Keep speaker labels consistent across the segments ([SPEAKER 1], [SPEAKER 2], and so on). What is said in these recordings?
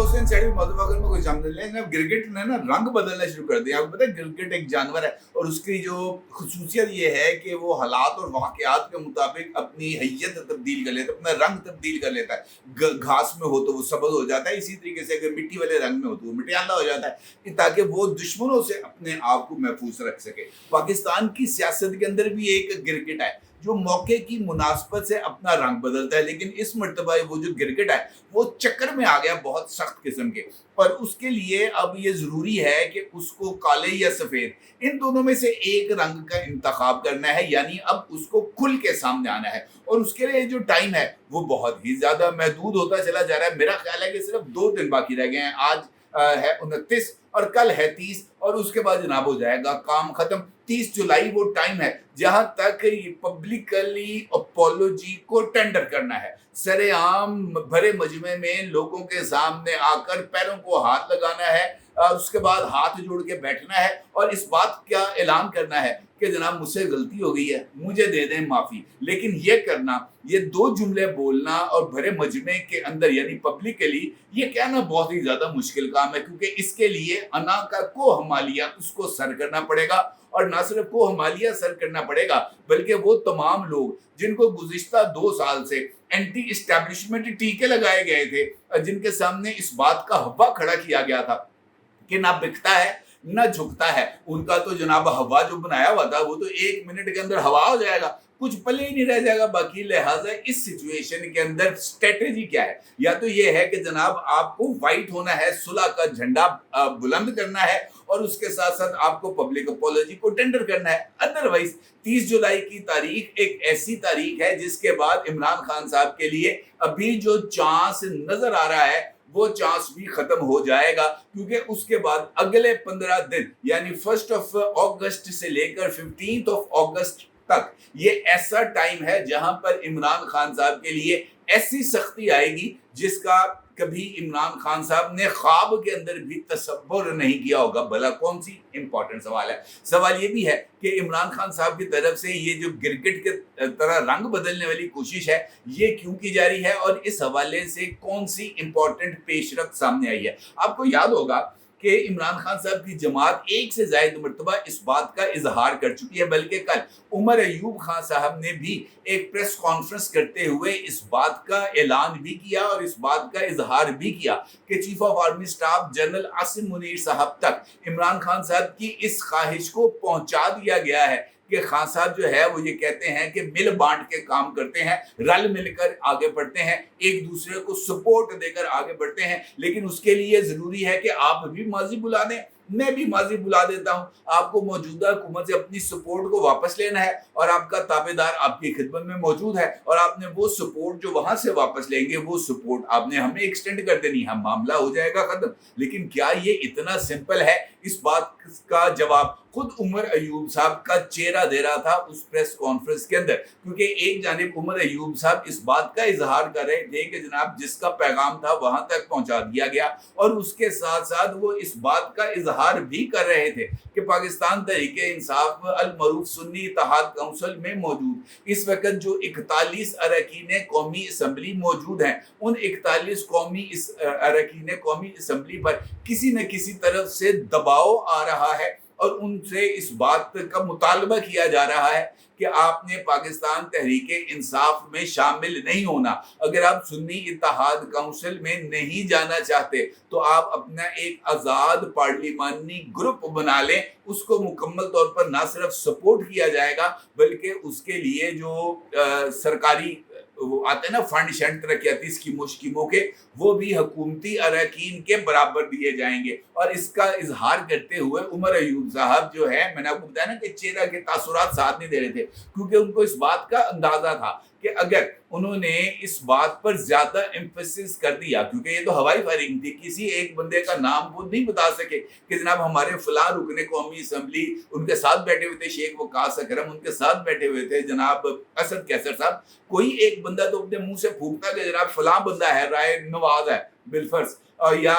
[SPEAKER 1] हुसैन सैयद मधुमक्खी में कुछ ना गिरगिट ने ना रंग बदलना शुरू कर दिया। आपको पता है गिरगिट एक जानवर है और उसकी जो खुसूसियत ये है कि वो हालात और वाक़यात के मुताबिक अपनी हैयत तब्दील कर लेता है, अपना रंग तब्दील कर लेता है। घास में हो तो वो सब्ज़ हो जाता है, इसी तरीके से अगर मिट्टी वाले रंग में हो तो वो मिटियाला हो जाता है, कि ताकि वो दुश्मनों से अपने आप को महफूज रख सके। पाकिस्तान की सियासत के अंदर भी एक गिरगिट है जो मौके की मुनासबत से अपना रंग बदलता है, लेकिन इस मर्तबा वो जो गिरगिट है वो चक्कर में आ गया बहुत सख्त किस्म के, और उसके लिए अब ये ज़रूरी है कि उसको काले या सफ़ेद इन दोनों में से एक रंग का इंतखाब करना है, यानी अब उसको खुल के सामने आना है। और उसके लिए जो टाइम है वो बहुत ही ज़्यादा महदूद होता चला जा रहा है। मेरा ख्याल है कि सिर्फ 2 दिन बाकी रह गए हैं। आज है 29 और कल है 30, और उसके बाद जनाब हो जाएगा काम खत्म। 30 जुलाई वो टाइम है जहां तक पब्लिकली अपोलॉजी को टेंडर करना है, सरेआम भरे मजमे में लोगों के सामने आकर पैरों को हाथ लगाना है, उसके बाद हाथ जोड़ के बैठना है और इस बात का ऐलान करना है कि जनाब मुझसे गलती हो गई है, मुझे दे दें माफ़ी। लेकिन ये करना, ये 2 जुमले बोलना और भरे मजमे के अंदर यानी पब्लिकली ये कहना बहुत ही ज़्यादा मुश्किल काम है, क्योंकि इसके लिए अना का को हमालिया उसको सर करना पड़ेगा, और ना सिर्फ को हमालिया सर करना पड़ेगा बल्कि वो तमाम लोग जिनको गुज़िश्ता 2 साल से एंटी इस्टेब्लिशमेंट टीके लगाए गए थे, जिनके सामने इस बात का हव्वा खड़ा किया गया था कि ना बिकता है ना झुकता है, उनका तो जनाब हवा जो बनाया हुआ था वो तो 1 मिनट के अंदर हवा हो जाएगा, कुछ पले ही नहीं रह जाएगा बाकी। लिहाजा इस सिचुएशन के अंदर स्ट्रेटेजी क्या है? या तो ये है कि जनाब आपको वाइट होना है, सुलह का झंडा बुलंद करना है, और उसके साथ साथ आपको पब्लिक अपॉलॉजी को टेंडर करना है। अदरवाइज 30 जुलाई की तारीख एक ऐसी तारीख है जिसके बाद इमरान खान साहब के लिए अभी जो चांस नजर आ रहा है वो चांस भी खत्म हो जाएगा, क्योंकि उसके बाद अगले 15 दिन यानी 1 अगस्त से लेकर 15 अगस्त तक ये ऐसा टाइम है जहां पर इमरान खान साहब के लिए ऐसी सख्ती आएगी जिसका कभी इमरान खान साहब ने ख्वाब के अंदर भी तसव्वुर नहीं किया होगा। भला कौन सी इंपॉर्टेंट सवाल है। सवाल ये भी है कि इमरान खान साहब की तरफ से ये जो गिरगिट के तरह रंग बदलने वाली कोशिश है ये क्यों की जा रही है, और इस हवाले से कौन सी इंपॉर्टेंट पेशरफ्त सामने आई है। आपको याद होगा कि इमरान खान साहब की जमात 1 से ज़ायद मरतबा इस बात का इजहार कर चुकी है, बल्कि कल उमर अयूब खान साहब ने भी एक प्रेस कॉन्फ्रेंस करते हुए इस बात का ऐलान भी किया और इस बात का इजहार भी किया कि chief of army staff general Asim Munir साहब तक इमरान खान साहब की इस ख्वाहिश को पहुंचा दिया गया है कि खान साहब जो है वो ये कहते हैं कि मिल बांट के काम करते हैं, रल मिलकर आगे बढ़ते हैं, एक दूसरे को सपोर्ट देकर आगे बढ़ते हैं। लेकिन उसके लिए ज़रूरी है कि आप भी माजी बुला दें, मैं भी माजी बुला देता हूं। आपको मौजूदा हुकूमत से अपनी सपोर्ट को वापस लेना है और आपका ताबेदार आपकी खिदमत में मौजूद है, और आपने वो सपोर्ट जो वहां से वापस लेंगे वो सपोर्ट आपने हमें एक्सटेंड कर देनी है, मामला हो जाएगा खत्म। लेकिन क्या ये इतना सिंपल है? इस बात का जवाब खुद उमर अयूब साहब का चेहरा दे रहा था उस प्रेस कॉन्फ्रेंस के अंदर, क्योंकि एक जानिब उमर अयूब साहब इस बात का इजहार कर रहे थे कि जनाब जिसका पैगाम था वहां तक पहुंचा दिया गया, और उसके साथ साथ वो इस बात का इजहार भी कर रहे थे कि पाकिस्तान तहरीके इंसाफ अल मरूफ सुन्नी इत्तेहाद काउंसिल में मौजूद इस वक्त जो 41 अरकान कौमी असम्बली मौजूद हैं, उन 41 कौमी अरकान कौमी असम्बली पर किसी न किसी तरफ से दबाव आ रहा है और उनसे इस बात का मुतालबा किया जा रहा है कि आपने पाकिस्तान तहरीके इंसाफ में शामिल नहीं होना। अगर आप सुन्नी इत्तेहाद काउंसिल में नहीं जाना चाहते तो आप अपना एक आज़ाद पार्लिमानी ग्रुप बना लें, उसको मुकम्मल तौर पर ना सिर्फ सपोर्ट किया जाएगा बल्कि उसके लिए जो सरकारी वो आते हैं ना फंड शंड तरक्याती स्कीमों के, वो भी हुकूमती अरकान के बराबर दिए जाएंगे। और इसका इजहार करते हुए उमर अयूब साहब जो है, मैंने आपको बताया ना कि चेहरा के तासुरात साथ नहीं दे रहे थे, क्योंकि उनको इस बात का अंदाजा था कि अगर उन्होंने इस बात पर ज्यादा एम्फेसिस कर दिया, क्योंकि ये तो हवाई फायरिंग थी, किसी एक बंदे का नाम वो नहीं बता सके कि जनाब हमारे फलां रुकने कौमी असम्बली, उनके साथ बैठे हुए थे शेख वकास अकरम, उनके साथ बैठे हुए थे जनाब असद कैसर साहब, कोई एक बंदा तो अपने मुंह से फूकता कि जनाब फलां बंदा है, राय नवाज है, बिलफर्ज, और या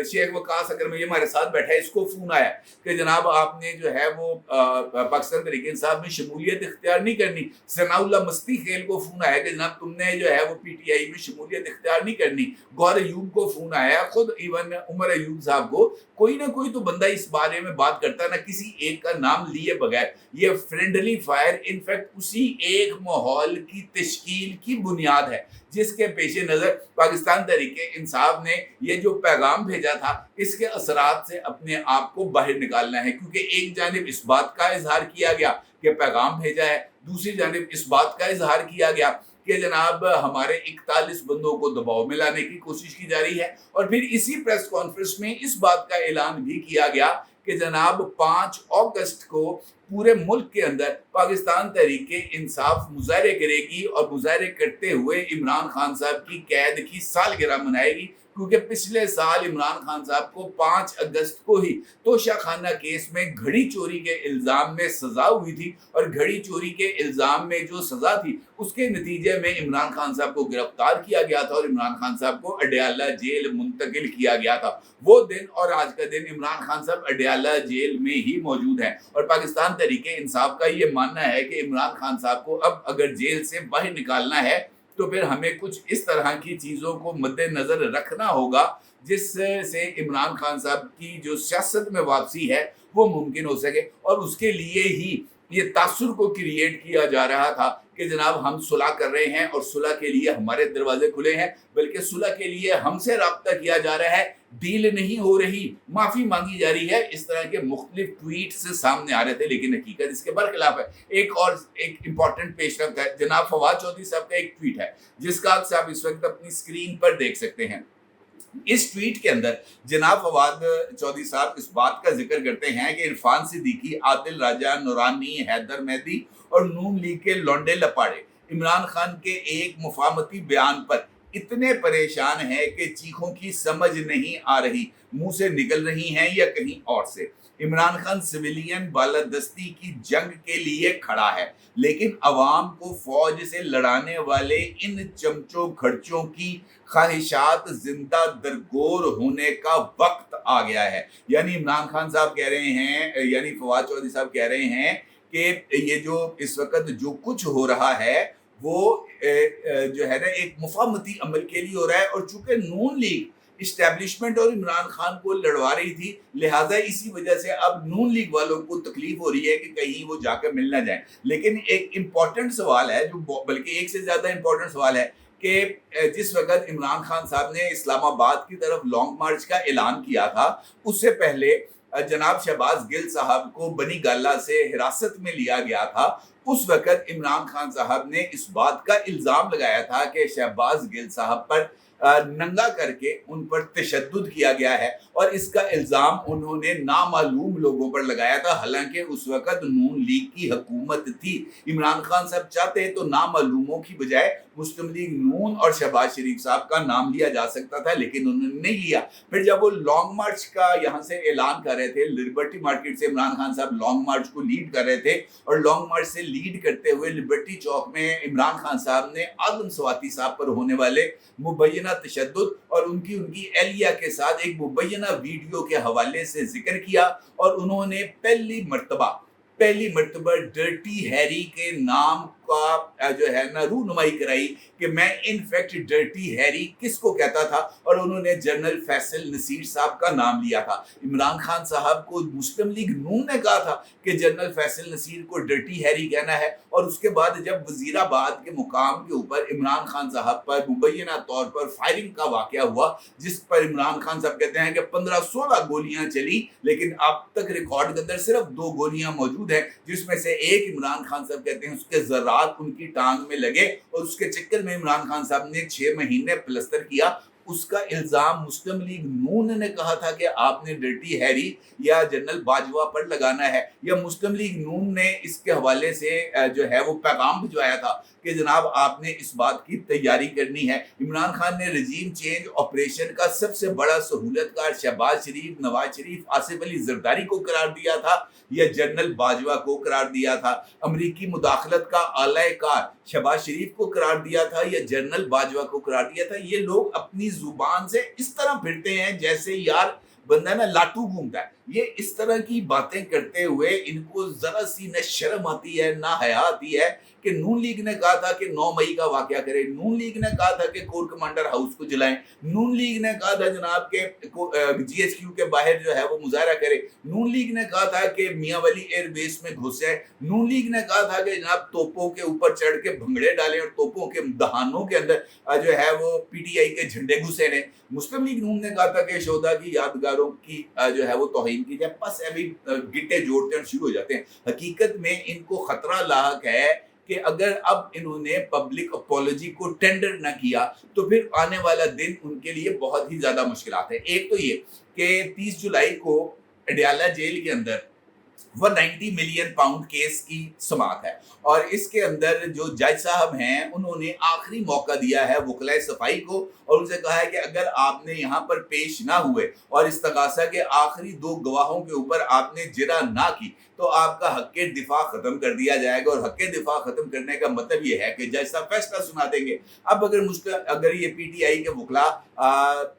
[SPEAKER 1] शेख वकास अगर ये हमारे साथ बैठा है, इसको फोन आया कि जनाब आपने जो है वो पाकिस्तान तहरीक इंसाफ में शमूलियत इख्तियार नहीं करनी। सनाउल्लाह मस्ती खेल को फोन आया कि जनाब तुमने जो है वो पीटीआई में शमूलियत इख्तियार नहीं करनी। गौहर अयूब को फोन आया, खुद इवन उमर अयूब साहब को। कोई ना कोई तो बंदा इस बारे में बात करता है ना, किसी एक का नाम लिए बगैर। ये फ्रेंडली फायर इनफैक्ट उसी एक माहौल की तश्कील की बुनियाद है जिसके पेश नज़र पाकिस्तान तहरीक इंसाफ ने ये जो पैगाम भेजा था, इसके असरात से अपने आप को बाहर निकालना है। क्योंकि एक जानिब इस बात का इजहार किया गया कि पैगाम भेजा है, दूसरी जानिब इस बात का इजहार किया गया कि जनाब हमारे 41 बंदों को दबाव में लाने की कोशिश की जा रही है। और फिर इसी प्रेस कॉन्फ्रेंस में इस बात का ऐलान भी किया गया कि जनाब 5 अगस्त को पूरे मुल्क के अंदर पाकिस्तान तहरीक इंसाफ मुजाहरे करेगी और मुजाहरे करते हुए इमरान खान साहब की कैद की सालगिरह मनाएगी। क्योंकि पिछले साल इमरान खान साहब को 5 अगस्त को ही तोशा खाना केस में घड़ी चोरी के इल्ज़ाम में सज़ा हुई थी, और घड़ी चोरी के इल्ज़ाम में जो सज़ा थी उसके नतीजे में इमरान खान साहब को गिरफ्तार किया गया था और इमरान खान साहब को अडयाला जेल मुंतकिल किया गया था। वो दिन और आज का दिन इमरान खान साहब अडयाला जेल में ही मौजूद हैं। और पाकिस्तान तहरीक इंसाफ का ये मानना है कि इमरान खान साहब को अब अगर जेल से बाहर निकालना है तो फिर हमें कुछ इस तरह की चीज़ों को मद्देनज़र रखना होगा जिससे इमरान खान साहब की जो सियासत में वापसी है वो मुमकिन हो सके। और उसके लिए ही ये तासुर को क्रिएट किया जा रहा था कि जनाब हम सुलह कर रहे हैं और सुलह के लिए हमारे दरवाजे खुले हैं, बल्कि सुलह के लिए हमसे रब्ता किया जा रहा है, डील नहीं हो रही, माफ़ी मांगी जा रही है। इस तरह के मुख्तलिफ ट्वीट से सामने आ रहे थे, लेकिन हकीकत इसके बरखिलाफ है। एक इम्पॉर्टेंट पेशरफ्त है, जनाब फवाद चौधरी साहब का एक ट्वीट है जिसका आप इस वक्त अपनी स्क्रीन पर देख सकते हैं। इस ट्वीट के अंदर जनाब फवाद चौधरी साहब इस बात का जिक्र करते हैं कि इरफान सिद्दीकी, आदिल राजा, नूरानी, हैदर मेहदी और नून लीग के लौंडे लपाड़े इमरान खान के एक मुफाहमती बयान पर इतने परेशान हैं कि चीखों की समझ नहीं आ रही, मुंह से निकल रही हैं या कहीं और से। इमरान खान सिविलियन बालादस्ती की जंग के लिए खड़ा है, लेकिन अवाम को फौज से लड़ाने वाले इन चमचों खर्चों की ख्वाहिशात जिंदा दरगोर होने का वक्त आ गया है। यानी इमरान खान साहब कह रहे हैं, यानी फवाद चौधरी साहब कह रहे हैं कि ये जो इस वक्त जो कुछ हो रहा है वो जो है ना एक मुफाहमती अमल के लिए हो रहा है। और चूंकि नून लीग इस्टेब्लिशमेंट और इमरान खान को लड़वा रही थी, लिहाजा इसी वजह से अब नून लीग वालों को तकलीफ हो रही है कि कहीं वो जाकर मिल ना जाए। लेकिन एक इम्पॉर्टेंट सवाल है, जो बल्कि एक से ज़्यादा इम्पॉर्टेंट सवाल है कि जिस वक्त इमरान खान साहब ने इस्लामाबाद की तरफ लॉन्ग मार्च का ऐलान किया था, उससे पहले जनाब शहबाज गिल साहब को बनी गाला से हिरासत में लिया गया था। उस वक्त इमरान खान साहब ने इस बात का इल्ज़ाम लगाया था कि शहबाज गिल साहब पर नंगा करके उन पर तशद्दुद किया गया है, और इसका इल्ज़ाम उन्होंने नामालूम लोगों पर लगाया था। हालांकि उस वक्त नून लीग की हुकूमत थी। इमरान खान साहब चाहते तो नामालूमों की बजाय मुस्लिम लीग नून और शहबाज शरीफ साहब का नाम लिया जा सकता था, लेकिन उन्होंने नहीं लिया। फिर जब वो लॉन्ग मार्च का यहाँ से ऐलान कर रहे थे, लिबर्टी मार्केट से इमरान खान साहब लॉन्ग मार्च को लीड कर रहे थे, और लॉन्ग मार्च से लीड करते हुए लिबर्टी चौक में इमरान खान साहब ने आदम स्वाति साहब पर होने वाले मुबैना तशद्दुद और उनकी एहलिया के साथ एक मुबैना वीडियो के हवाले से जिक्र किया, और उन्होंने पहली मर्तबा डर्टी हैरी के नाम का जो है ना रूनुमाई कराई कि मैं इनफैक्ट डर्टी हैरी किसको कहता था, और उन्होंने जनरल फैसल नसीर साहब का नाम लिया था। इमरान खान साहब को मुस्लिम लीग नून ने कहा था कि जनरल फैसल नसीर को डर्टी हैरी कहना है, और उसके बाद जब वजीराबाद के मुकाम के ऊपर इमरान खान साहब पर मुबैना तौर पर फायरिंग का वाकया हुआ, जिस पर इमरान खान साहब कहते हैं कि 15-16 गोलियां चली, लेकिन अब तक रिकॉर्ड के अंदर सिर्फ 2 गोलियां मौजूद हैं, जिसमें से एक इमरान खान साहब कहते हैं उसके जर्रात उनकी टांग में लगे, और उसके चक्कर में इमरान खान साहब ने 6 महीने प्लास्टर किया। उसका इल्जाम मुस्लिम लीग नून ने कहा था कि आपने डर्टी हैरी या जनरल बाजवा पर लगाना है, या मुस्लिम लीग नून ने इसके हवाले से जो है वो पैगाम भिजवाया था کہ جناب آپ نے اس بات کی تیاری کرنی ہے۔ عمران خان نے رجیم چینج آپریشن کا سب سے بڑا سہولت کار شہباز شریف، نواز شریف، آصف علی زرداری کو قرار دیا تھا یا جنرل باجوہ کو قرار دیا تھا؟ امریکی مداخلت کا اعلی کار شہباز شریف کو قرار دیا تھا یا جنرل باجوہ کو قرار دیا تھا؟ یہ لوگ اپنی زبان سے اس طرح پھرتے ہیں جیسے یار بندہ نا لاٹو گھومتا ہے۔ یہ اس طرح کی باتیں کرتے ہوئے ان کو ذرا سی نہ شرم آتی ہے نہ حیا آتی ہے کہ نون لیگ نے کہا تھا کہ 9 مئی کا واقعہ کرے، نون لیگ نے کہا تھا کہ کور کمانڈر ہاؤس کو جلائیں، نون لیگ نے کہا تھا جناب کہ جی ایچ کیو کے باہر جو ہے وہ مظاہرہ کرے، نون لیگ نے کہا تھا کہ میاں ولی ایئر بیس میں گھسے، نون لیگ نے کہا تھا کہ جناب توپوں کے اوپر چڑھ کے بھنگڑے ڈالیں اور توپوں کے دہانوں کے اندر جو ہے وہ پی ٹی آئی کے جھنڈے گھسے رہے۔ مسلم لیگ نون نے کہا تھا کہ شہداء کی یادگاروں کی جو ہے وہ توہین کی جائے۔ بس ابھی گٹے جوڑتے ہیں شروع ہو جاتے ہیں۔ حقیقت میں ان کو خطرہ لاحق ہے کہ اگر اب انہوں نے پبلک اپولوجی کو ٹینڈر نہ کیا تو پھر آنے والا دن ان کے لیے بہت ہی زیادہ مشکلات ہیں۔ ایک تو یہ کہ 30 جولائی کو اڈیالہ جیل کے اندر 190 ملین پاؤنڈ کیس کی سماعت ہے اور اس کے اندر جو جج صاحب ہیں انہوں نے آخری موقع دیا ہے وکلائے صفائی کو اور ان سے کہا ہے کہ اگر آپ نے یہاں پر پیش نہ ہوئے اور استغاثہ کے آخری 2 گواہوں کے اوپر آپ نے جرح نہ کی تو آپ کا حق دفاع ختم کر دیا جائے گا، اور حق دفاع ختم کرنے کا مطلب یہ ہے کہ جج صاحب فیصلہ سنا دیں گے۔ اب اگر یہ پی ٹی آئی کے وکلا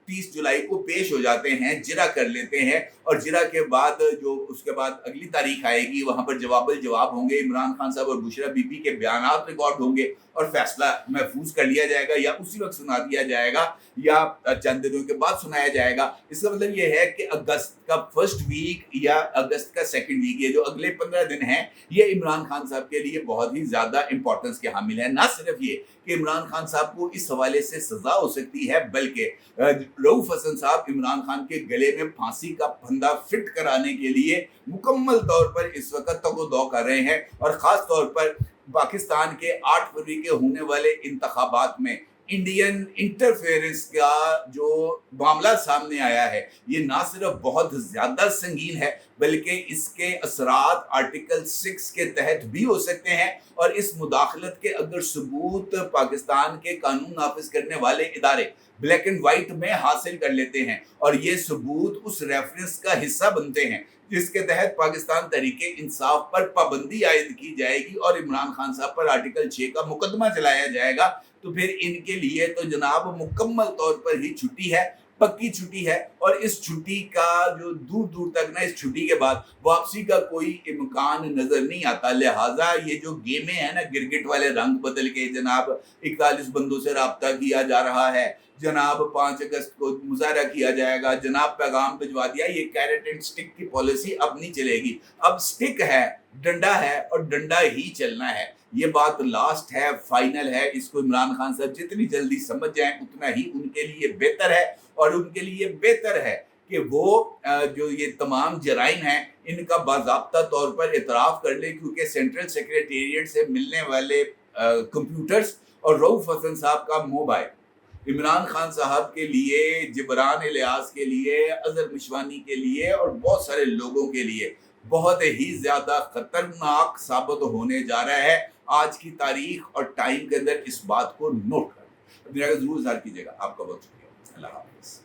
[SPEAKER 1] 30 جولائی کو پیش ہو جاتے ہیں، جرح کر لیتے ہیں اور جرح کے بعد جو اس کے بعد اگلی تاریخ آئے گی وہاں پر جواب الجواب ہوں گے، عمران خان صاحب اور بشرا بی بی کے بیانات ریکارڈ ہوں گے اور فیصلہ محفوظ کر لیا جائے گا یا اسی وقت سنا دیا جائے گا یا چند دنوں کے بعد سنایا جائے گا۔ اس کا مطلب یہ ہے کہ اگست کا فرسٹ ویک یا اگست کا سیکنڈ ویک، یہ جو اگلے 15 دن ہیں، یہ عمران خان صاحب کے لیے بہت ہی زیادہ امپورٹنس کے حامل ہے۔ نہ صرف یہ کہ عمران خان صاحب کو اس حوالے سے سزا ہو سکتی ہے بلکہ رؤوف حسن صاحب عمران خان کے گلے میں پھانسی کا پھندا فٹ کرانے کے لیے مکمل طور پر اس وقت تگ و دو کر رہے ہیں، اور خاص طور پر پاکستان کے 8 فروری کے ہونے والے انتخابات میں انڈین انٹرفیئرنس کا جو معاملہ سامنے آیا ہے یہ نہ صرف بہت زیادہ سنگین ہے بلکہ اس کے اثرات آرٹیکل 6 کے تحت بھی ہو سکتے ہیں، اور اس مداخلت کے اگر ثبوت پاکستان کے قانون نافذ کرنے والے ادارے بلیک اینڈ وائٹ میں حاصل کر لیتے ہیں اور یہ ثبوت اس ریفرنس کا حصہ بنتے ہیں جس کے تحت پاکستان تحریک انصاف پر پابندی عائد کی جائے گی اور عمران خان صاحب پر آرٹیکل 6 کا مقدمہ چلایا جائے گا، تو پھر ان کے لیے تو جناب مکمل طور پر ہی چھٹی ہے، پکی چھٹی ہے، اور اس چھٹی کا جو دور دور تک نا اس چھٹی کے بعد واپسی کا کوئی امکان نظر نہیں آتا۔ لہٰذا یہ جو گیمیں ہیں نا کرکٹ والے رنگ بدل کے جناب 41 بندوں سے رابطہ کیا جا رہا ہے، جناب 5 اگست کو مظاہرہ کیا جائے گا، جناب پیغام بھجوا دیا، یہ کیرٹ اینڈ سٹک کی پالیسی اب نہیں چلے گی، اب سٹک ہے، ڈنڈا ہے اور ڈنڈا ہی چلنا ہے۔ یہ بات لاسٹ ہے، فائنل ہے، اس کو عمران خان صاحب جتنی جلدی سمجھ جائیں اتنا ہی ان کے لیے بہتر ہے، اور ان کے لیے بہتر ہے کہ وہ جو یہ تمام جرائم ہیں ان کا باضابطہ طور پر اعتراف کر لیں، کیونکہ سینٹرل سیکریٹریٹ سے ملنے والے کمپیوٹرز اور رؤوف حسن صاحب کا موبائل عمران خان صاحب کے لیے، جبران الیاس کے لیے، اظہر مشوانی کے لیے اور بہت سارے لوگوں کے لیے بہت ہی زیادہ خطرناک ثابت ہونے جا رہا ہے۔ آج کی تاریخ اور ٹائم کے اندر اس بات کو نوٹ کریں، اپنی رائے ضرور اظہار کیجیے گا۔ آپ کا بہت شکریہ، اللہ حافظ۔